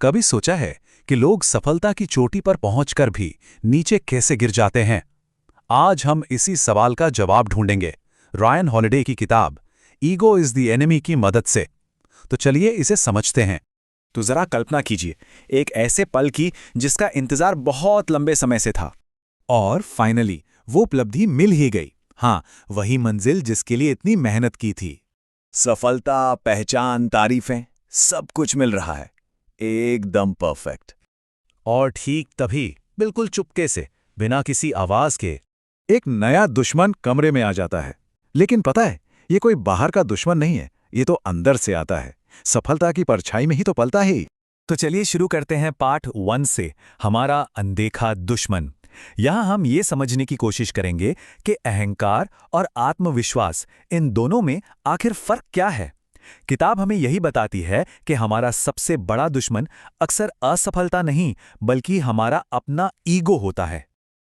कभी सोचा है कि लोग सफलता की चोटी पर पहुंचकर भी नीचे कैसे गिर जाते हैं? आज हम इसी सवाल का जवाब ढूंढेंगे रायन हॉलिडे की किताब ईगो इज द एनिमी की मदद से। तो चलिए इसे समझते हैं। तो जरा कल्पना कीजिए एक ऐसे पल की जिसका इंतजार बहुत लंबे समय से था और फाइनली वो उपलब्धि मिल ही गई। हाँ, वही मंजिल जिसके लिए इतनी मेहनत की थी। सफलता, पहचान, तारीफें, सब कुछ मिल रहा है, एकदम परफेक्ट। और ठीक तभी बिल्कुल चुपके से, बिना किसी आवाज के, एक नया दुश्मन कमरे में आ जाता है। लेकिन पता है, ये कोई बाहर का दुश्मन नहीं है, ये तो अंदर से आता है। सफलता की परछाई में ही तो पलता है। तो चलिए शुरू करते हैं पार्ट 1 से, हमारा अनदेखा दुश्मन। यहां हम ये समझने की कोशिश करेंगे कि अहंकार और आत्मविश्वास, इन दोनों में आखिर फर्क क्या है। किताब हमें यही बताती है कि हमारा सबसे बड़ा दुश्मन अक्सर असफलता नहीं, बल्कि हमारा अपना ईगो होता है।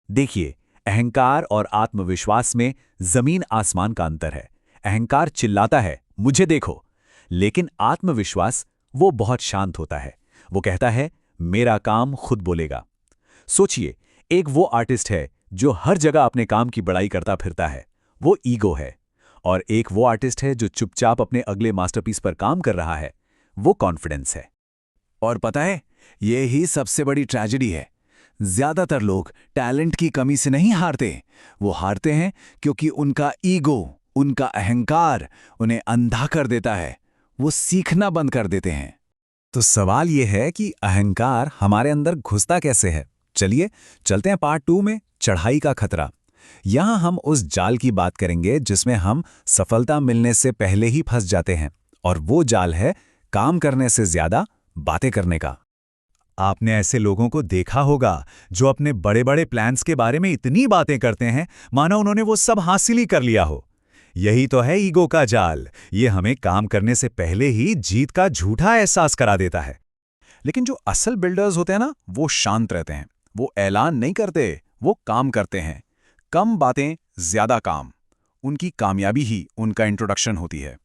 देखिए, अहंकार और आत्मविश्वास में जमीन आसमान का अंतर है। अहंकार चिल्लाता है, मुझे देखो, लेकिन आत्मविश्वास वो बहुत शांत होता है। वो कहता है, मेरा काम खुद बोलेगा। सोचिए, एक वो आर्टिस्ट है जो हर जगह अपने काम की बड़ाई करता फिरता है, वो ईगो है। और एक वो आर्टिस्ट है जो चुपचाप अपने अगले मास्टरपीस पर काम कर रहा है, वो कॉन्फिडेंस है। और पता है, ये ही सबसे बड़ी ट्रेजेडी है। ज्यादातर लोग टैलेंट की कमी से नहीं हारते, वो हारते हैं क्योंकि उनका ईगो, उनका अहंकार उन्हें अंधा कर देता है। वो सीखना बंद कर देते हैं। तो सवाल ये है कि अहंकार हमारे अंदर घुसता कैसे है। चलिए चलते हैं पार्ट 2 में, चढ़ाई का खतरा। यहां हम उस जाल की बात करेंगे जिसमें हम सफलता मिलने से पहले ही फंस जाते हैं, और वो जाल है काम करने से ज्यादा बातें करने का। आपने ऐसे लोगों को देखा होगा जो अपने बड़े बड़े प्लान्स के बारे में इतनी बातें करते हैं मानो उन्होंने वो सब हासिल ही कर लिया हो। यही तो है ईगो का जाल। ये हमें काम करने से पहले ही जीत का झूठा एहसास करा देता है। लेकिन जो असल बिल्डर्स होते हैं ना, वो शांत रहते हैं। वो ऐलान नहीं करते, वो काम करते हैं। कम बातें, ज्यादा काम। उनकी कामयाबी ही उनका इंट्रोडक्शन होती है।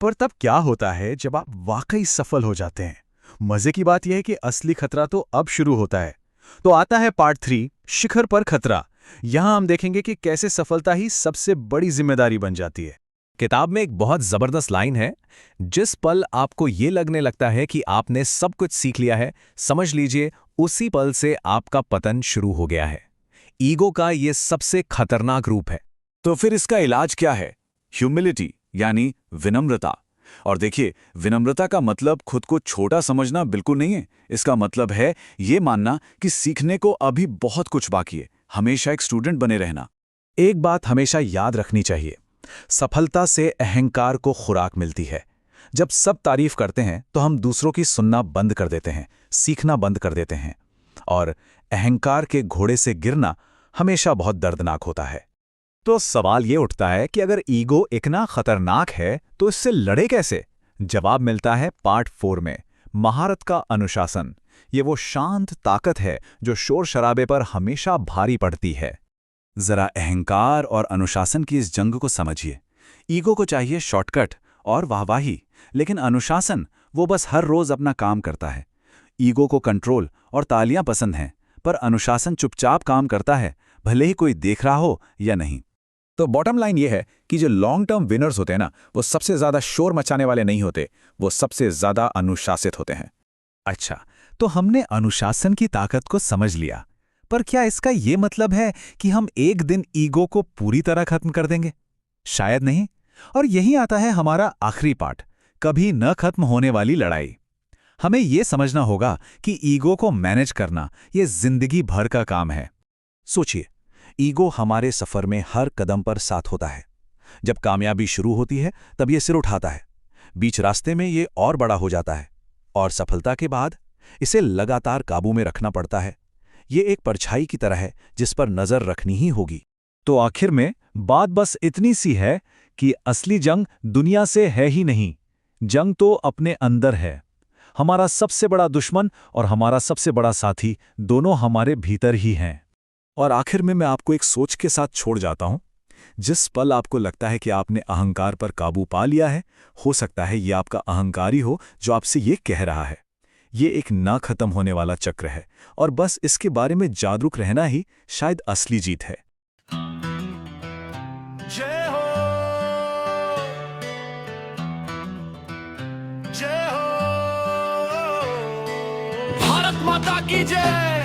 पर तब क्या होता है जब आप वाकई सफल हो जाते हैं? मजे की बात यह है कि असली खतरा तो अब शुरू होता है। तो आता है पार्ट 3, शिखर पर खतरा। यहां हम देखेंगे कि कैसे सफलता ही सबसे बड़ी जिम्मेदारी बन जाती है। किताब में एक बहुत जबरदस्त लाइन है, जिस पल आपको ये लगने लगता है कि आपने सब कुछ सीख लिया है, समझ लीजिए उसी पल से आपका पतन शुरू हो गया है। ईगो का ये सबसे खतरनाक रूप है। तो फिर इसका इलाज क्या है? ह्यूमिलिटी, यानी विनम्रता। और देखिए, विनम्रता का मतलब खुद को छोटा समझना बिल्कुल नहीं है। इसका मतलब है ये मानना कि सीखने को अभी बहुत कुछ बाकी है, हमेशा एक स्टूडेंट बने रहना। एक बात हमेशा याद रखनी चाहिए, सफलता से अहंकार को खुराक मिलती है। जब सब तारीफ करते हैं तो हम दूसरों की सुनना बंद कर देते हैं, सीखना बंद कर देते हैं। और अहंकार के घोड़े से गिरना हमेशा बहुत दर्दनाक होता है। तो सवाल ये उठता है कि अगर ईगो इतना खतरनाक है तो इससे लड़े कैसे? जवाब मिलता है पार्ट 4 में, महारत का अनुशासन। ये वो शांत ताकत है जो शोर शराबे पर हमेशा भारी पड़ती है। जरा अहंकार और अनुशासन की इस जंग को समझिए। ईगो को चाहिए शॉर्टकट और वाहवाही, लेकिन अनुशासन वो बस हर रोज अपना काम करता है। ईगो को कंट्रोल और तालियां पसंद हैं, पर अनुशासन चुपचाप काम करता है, भले ही कोई देख रहा हो या नहीं। तो बॉटम लाइन ये है कि जो लॉन्ग टर्म विनर्स होते हैं ना, वो सबसे ज्यादा शोर मचाने वाले नहीं होते, वो सबसे ज्यादा अनुशासित होते हैं। अच्छा, तो हमने अनुशासन की ताकत को समझ लिया, पर क्या इसका ये मतलब है कि हम एक दिन ईगो को पूरी तरह खत्म कर देंगे? शायद नहीं। और यही आता है हमारा आखिरी पार्ट, कभी न खत्म होने वाली लड़ाई। हमें यह समझना होगा कि ईगो को मैनेज करना ये जिंदगी भर का काम है। सोचिए, ईगो हमारे सफर में हर कदम पर साथ होता है। जब कामयाबी शुरू होती है तब ये सिर उठाता है, बीच रास्ते में ये और बड़ा हो जाता है, और सफलता के बाद इसे लगातार काबू में रखना पड़ता है। ये एक परछाई की तरह है जिस पर नजर रखनी ही होगी। तो आखिर में बात बस इतनी सी है कि असली जंग दुनिया से है ही नहीं, जंग तो अपने अंदर है। हमारा सबसे बड़ा दुश्मन और हमारा सबसे बड़ा साथी दोनों हमारे भीतर ही हैं। और आखिर में मैं आपको एक सोच के साथ छोड़ जाता हूं। जिस पल आपको लगता है कि आपने अहंकार पर काबू पा लिया है, हो सकता है ये आपका अहंकार ही हो जो आपसे ये कह रहा है, ये एक ना खत्म होने वाला चक्र है और बस इसके बारे में जागरूक रहना ही शायद असली जीत है। जय हो, जय हो, भारत माता की जय।